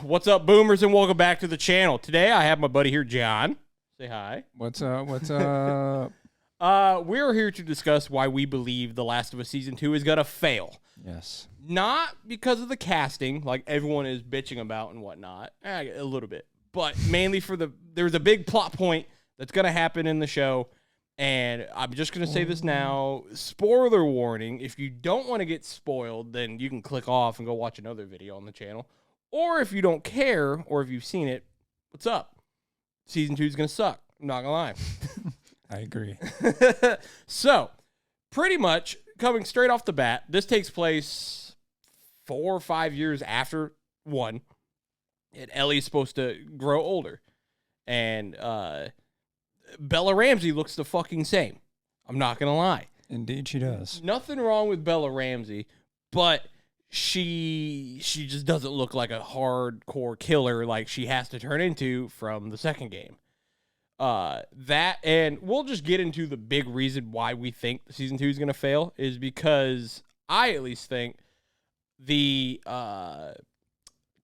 What's up, boomers, and welcome back to the channel. Today, I have my buddy here, John. Say hi. What's up? What's up? We're here to discuss why we believe The Last of Us Season 2 is going to fail. Yes. Not because of the casting, like everyone is bitching about and whatnot. A little bit. But mainly there's a big plot point that's going to happen in the show. And I'm just going to say this now. Spoiler warning. If you don't want to get spoiled, then you can click off and go watch another video on the channel. Or if you don't care, or if you've seen it, what's up? Season 2 is going to suck. I'm not going to lie. I agree. So, pretty much, coming straight off the bat, this takes place 4 or 5 years after 1. And Ellie's supposed to grow older. And Bella Ramsey looks the fucking same. I'm not going to lie. Indeed, she does. Nothing wrong with Bella Ramsey, but she just doesn't look like a hardcore killer like she has to turn into from the second game. That, and we'll just get into the big reason why we think season 2 is going to fail, is because I at least think the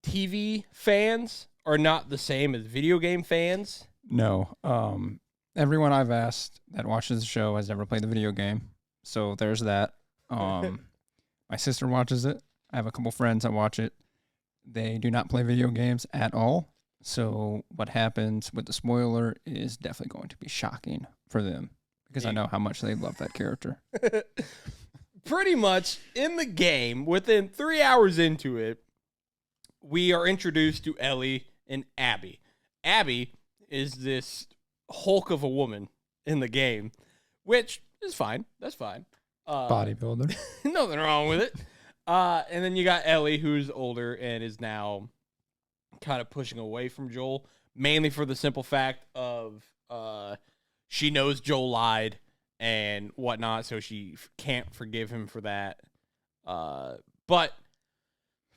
TV fans are not the same as video game fans. No. Everyone I've asked that watches the show has never played the video game, so there's that. My sister watches it. I have a couple friends that watch it. They do not play video games at all. So what happens with the spoiler is definitely going to be shocking for them because I know how much they love that character. Pretty much in the game, within 3 hours into it, we are introduced to Ellie and Abby. Abby is this hulk of a woman in the game, which is fine. That's fine. Bodybuilder. Nothing wrong with it. And then you got Ellie, who's older and is now kind of pushing away from Joel, mainly for the simple fact of she knows Joel lied and whatnot, so she can't forgive him for that. But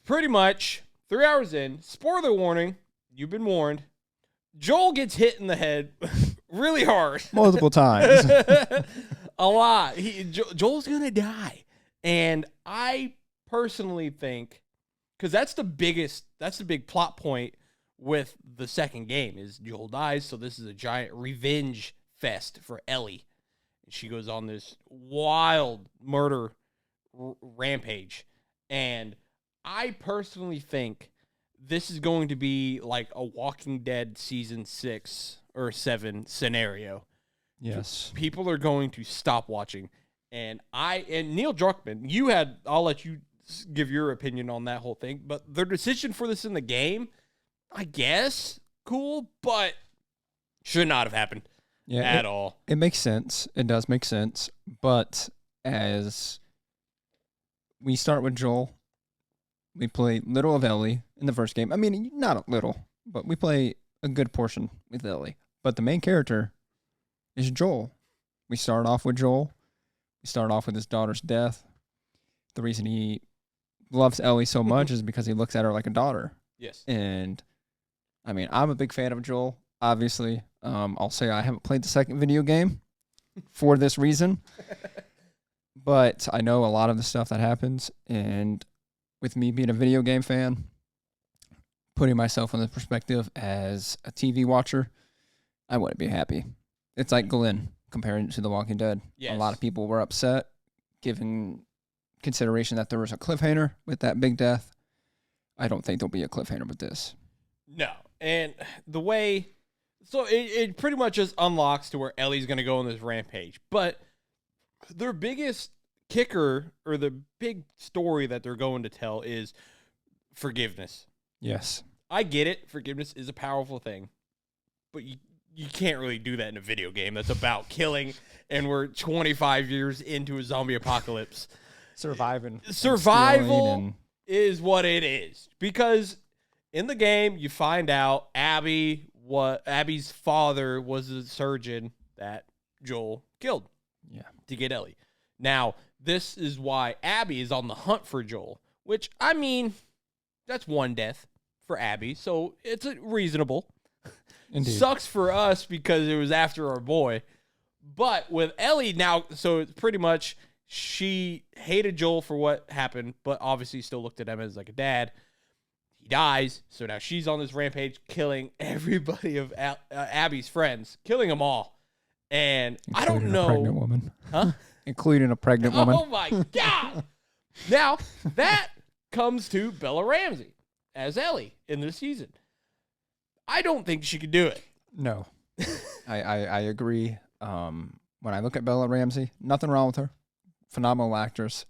pretty much 3 hours in, spoiler warning, you've been warned, Joel gets hit in the head really hard. Multiple times. A lot. Joel's going to die. And I personally think, because that's the big plot point with the second game, is Joel dies, so this is a giant revenge fest for Ellie. She goes on this wild murder rampage. And I personally think this is going to be like a Walking Dead season 6 or 7 scenario. Yes. People are going to stop watching. And Neil Druckmann, I'll let you give your opinion on that whole thing, but their decision for this in the game, I guess, cool, but should not have happened at all. It makes sense. It does make sense. But as we start with Joel, we play little of Ellie in the first game. I mean, not a little, but we play a good portion with Ellie. But the main character is Joel. We start off with Joel. We start off with his daughter's death. The reason he loves Ellie so much is because he looks at her like a daughter. Yes. And, I mean, I'm a big fan of Joel, obviously. I'll say I haven't played the second video game for this reason. But I know a lot of the stuff that happens, and with me being a video game fan, putting myself in the perspective as a TV watcher, I wouldn't be happy. It's like Glenn comparing it to The Walking Dead. Yes. A lot of people were upset, given consideration that there was a cliffhanger with that big death. I don't think there'll be a cliffhanger with this. No. And the way... So it pretty much just unlocks to where Ellie's going to go on this rampage. But their biggest kicker, or the big story that they're going to tell, is forgiveness. Yes. I get it. Forgiveness is a powerful thing. But you can't really do that in a video game that's about killing, and we're 25 years into a zombie apocalypse. Survival is what it is. Because in the game, you find out Abby's father was the surgeon that Joel killed to get Ellie. Now, this is why Abby is on the hunt for Joel, which, I mean, that's one death for Abby, so it's reasonable. Indeed. Sucks for us because it was after our boy. But with Ellie now, so it's pretty much she hated Joel for what happened, but obviously still looked at him as like a dad. He dies, so now she's on this rampage, killing everybody of Abby's friends, killing them all. And I don't know. A pregnant woman. Huh? Including a pregnant woman. Oh, my God. Now, that comes to Bella Ramsey as Ellie in this season. I don't think she could do it. No. I agree. When I look at Bella Ramsey, nothing wrong with her. Phenomenal actress.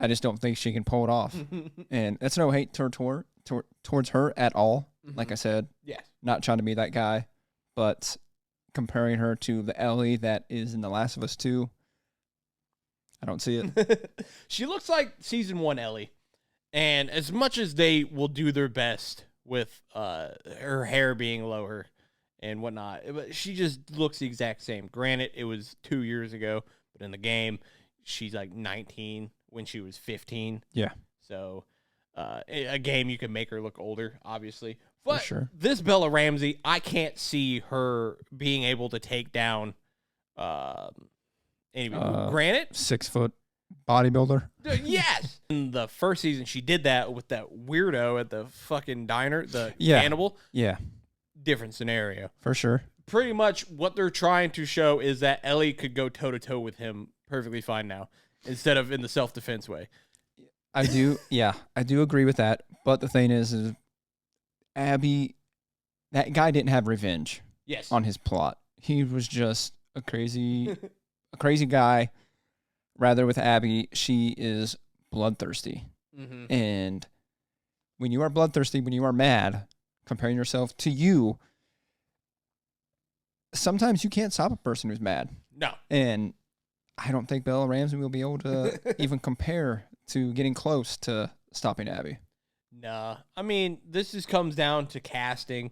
I just don't think she can pull it off. And that's no hate towards her at all. Mm-hmm. Like I said, Yes. Not trying to be that guy, but comparing her to the Ellie that is in The Last of Us 2, I don't see it. She looks like season 1 Ellie. And as much as they will do their best with her hair being lower and whatnot, but she just looks the exact same. Granted, it was 2 years ago, but in the game, she's like 19 when she was 15. Yeah. So a game, you can make her look older, obviously. But For sure. This Bella Ramsey, I can't see her being able to take down anybody. Granted, 6 foot bodybuilder. yes. In the first season, she did that with that weirdo at the fucking diner, the Yeah. cannibal. Yeah, Different scenario. for sure. Pretty much what they're trying to show is that Ellie could go toe-to-toe with him perfectly fine now, instead of in the self-defense way. I do agree with that. But the thing is Abby, that guy didn't have revenge Yes. on his plot. He was just a crazy guy. Rather with Abby, she is bloodthirsty. Mm-hmm. And when you are bloodthirsty, when you are mad, comparing yourself to you, sometimes you can't stop a person who's mad. No. And I don't think Bella Ramsey will be able to even compare to getting close to stopping Abby. Nah. I mean, this just comes down to casting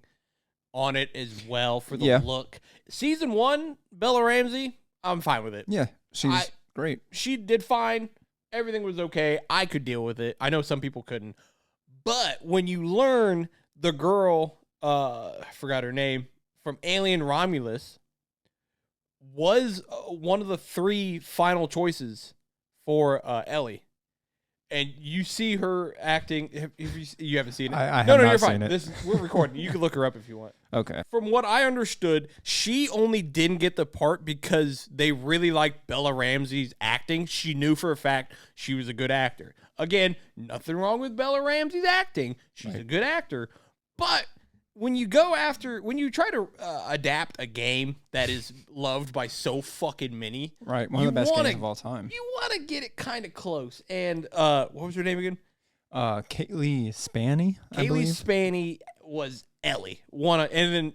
on it as well for the look. Season 1, Bella Ramsey, I'm fine with it. Yeah, she's great. She did fine. Everything was okay. I could deal with it. I know some people couldn't. But when you learn the girl, I forgot her name, from Alien Romulus, was one of the 3 final choices for Ellie. And you see her acting. You haven't seen it? I have no, not you're fine. seen it. We're recording. You can look her up if you want. Okay. From what I understood, she only didn't get the part because they really liked Bella Ramsey's acting. She knew for a fact she was a good actor. Again, nothing wrong with Bella Ramsey's acting. She's a good actor. But when you try to adapt a game that is loved by so fucking many, right, one of the best games of all time, you want to get it kind of close. And what was her name again? Kaylee Spaney. Kaylee Spaney was Ellie. And then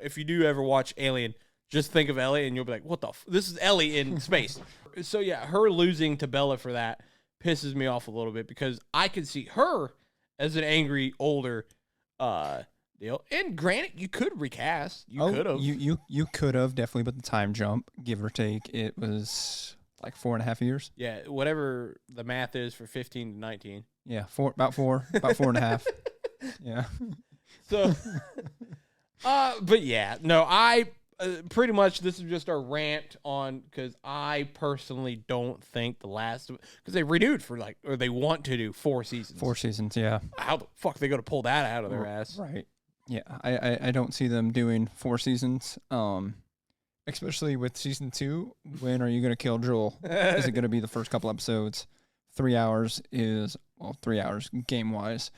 if you do ever watch Alien, just think of Ellie and you'll be like, what the this is Ellie in space. So yeah, her losing to Bella for that pisses me off a little bit because I could see her as an angry older deal. And granted, you could recast. You could have. You could have, definitely, but the time jump, give or take, it was like 4.5 years. Yeah, whatever the math is for 15 to 19. Yeah, about 4.5. Yeah. So, but yeah, no, I pretty much this is just our rant on because I personally don't think because they renewed for or they want to do 4 seasons. 4 seasons, yeah. How the fuck are they going to pull that out of their ass? Right. Yeah, I don't see them doing 4 seasons. Especially with season 2. When are you going to kill Joel? Is it going to be the first couple episodes? 3 hours 3 hours game wise.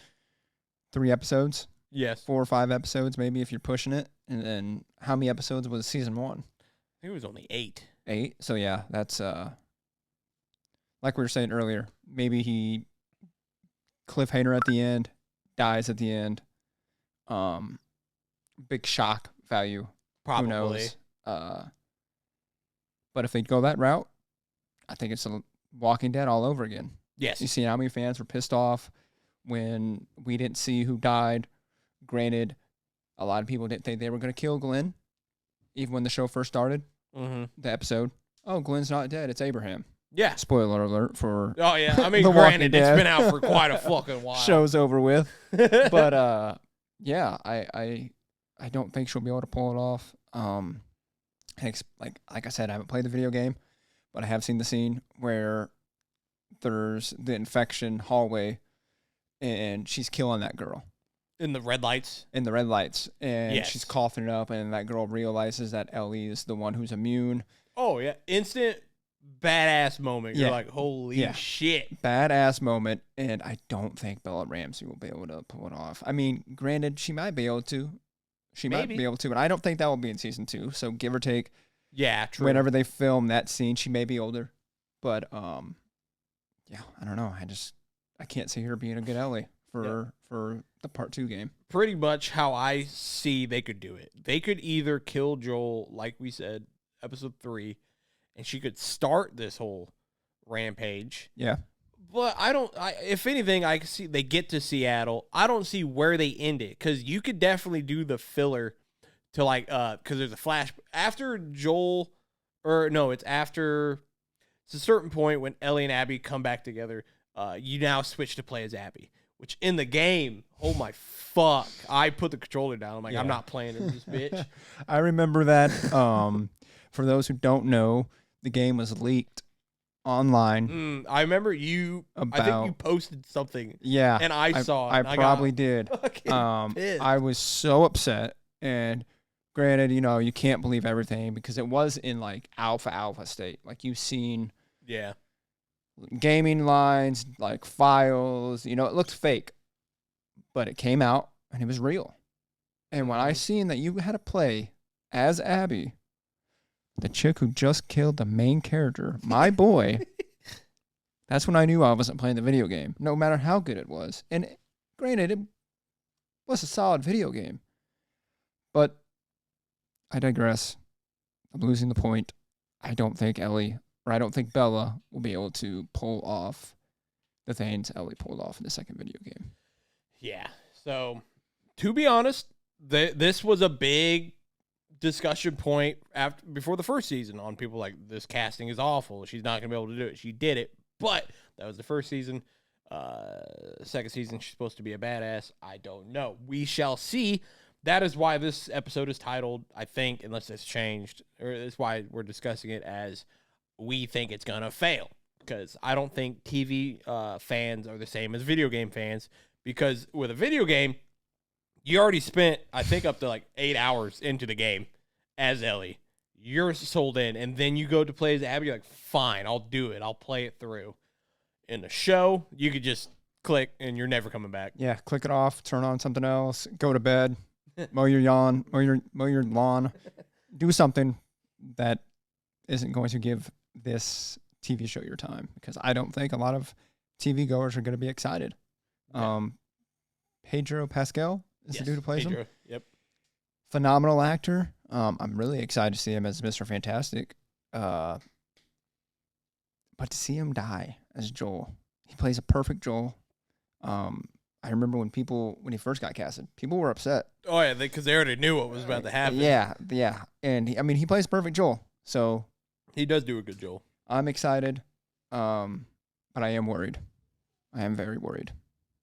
3 episodes. Yes. 4 or 5 episodes, maybe if you're pushing it. And then how many episodes was season 1? I think it was only 8. 8. So yeah, that's like we were saying earlier. Maybe he cliffhanger at the end, dies at the end. Big shock value. Probably. Who knows? But if they go that route, I think it's a Walking Dead all over again. Yes. You see how many fans were pissed off when we didn't see who died. Granted, a lot of people didn't think they were going to kill Glenn, even when the show first started. Mm-hmm. The episode, oh, Glenn's not dead, it's Abraham. Yeah. Spoiler alert for Oh, yeah. I mean, The granted, Walking it's Dead. been out for quite a fucking while. show's over with. But, yeah, I don't think she'll be able to pull it off. Like I said, I haven't played the video game, but I have seen the scene where there's the infection hallway and she's killing that girl In the red lights. in the red lights, and Yes. she's coughing it up, and that girl realizes that Ellie is the one who's immune. Oh, yeah. Instant badass moment. You're Yeah. like, holy Yeah. shit. Badass moment, and I don't think Bella Ramsey will be able to pull it off. I mean, granted, she might be able to. She might Maybe. be able to, but I don't think that will be in season 2. So give or take, Yeah, true. whenever they film that scene, she may be older. But yeah, I don't know. I can't see her being a good Ellie for the part 2 game. Pretty much how I see they could do it. They could either kill Joel, like we said, episode 3, and she could start this whole rampage. Yeah. But if anything, I see they get to Seattle. I don't see where they end it, because you could definitely do the filler to because there's a flash after Joel, it's a certain point when Ellie and Abby come back together. You now switch to play as Abby, which in the game, oh my fuck, I put the controller down. I'm like, Yeah. I'm not playing as this bitch. I remember that. For those who don't know, the game was leaked online. I remember you. I think you About- posted something. Yeah. And I saw it. I and probably got did. fucking pissed. I was so upset. And granted, you can't believe everything because it was in like alpha state. Like you've seen yeah. gaming lines, like files, it looked fake, but it came out and it was real. And when I seen that you had to play as Abby, the chick who just killed the main character, my boy, that's when I knew I wasn't playing the video game, no matter how good it was. And granted, it was a solid video game. But I digress. I'm losing the point. I don't think Bella will be able to pull off the things Ellie pulled off in the second video game. Yeah. So, to be honest, this was a big discussion point before the first season on people like, this casting is awful. She's not going to be able to do it. She did it, but that was the first season. Second season, she's supposed to be a badass. I don't know. We shall see. That is why this episode is titled, I think, unless it's changed, or that's why we're discussing it as we think it's going to fail. Because I don't think TV fans are the same as video game fans. Because with a video game, you already spent, I think, up to like 8 hours into the game as Ellie. You're sold in, and then you go to play as Abby. You're like, fine, I'll do it. I'll play it through. In the show, you could just click, and you're never coming back. Yeah, click it off, turn on something else, go to bed, mow your lawn, do something that isn't going to give this TV show your time, because I don't think a lot of TV goers are going to be excited. Yeah. Pedro Pascal is the dude who plays him. Pedro. Yep. Phenomenal actor. I'm really excited to see him as Mr. Fantastic. But to see him die as Joel, he plays a perfect Joel. I remember when he first got casted, people were upset. Oh, yeah, because they already knew what was about to happen. Yeah. And he plays perfect Joel. So He does do a good Joel. I'm excited, but I am worried. I am very worried.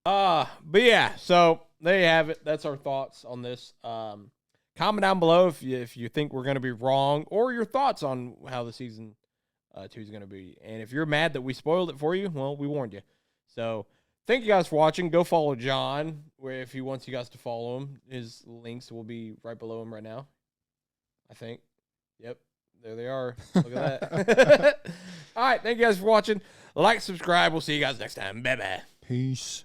But yeah, so there you have it. That's our thoughts on this. Comment down below if you think we're going to be wrong, or your thoughts on how the season 2 is going to be. And if you're mad that we spoiled it for you, well, we warned you. So thank you guys for watching. Go follow John, where if he wants you guys to follow him, his links will be right below him right now, I think. Yep, there they are. Look at that. All right, thank you guys for watching. Like, subscribe. We'll see you guys next time. Bye-bye. Peace.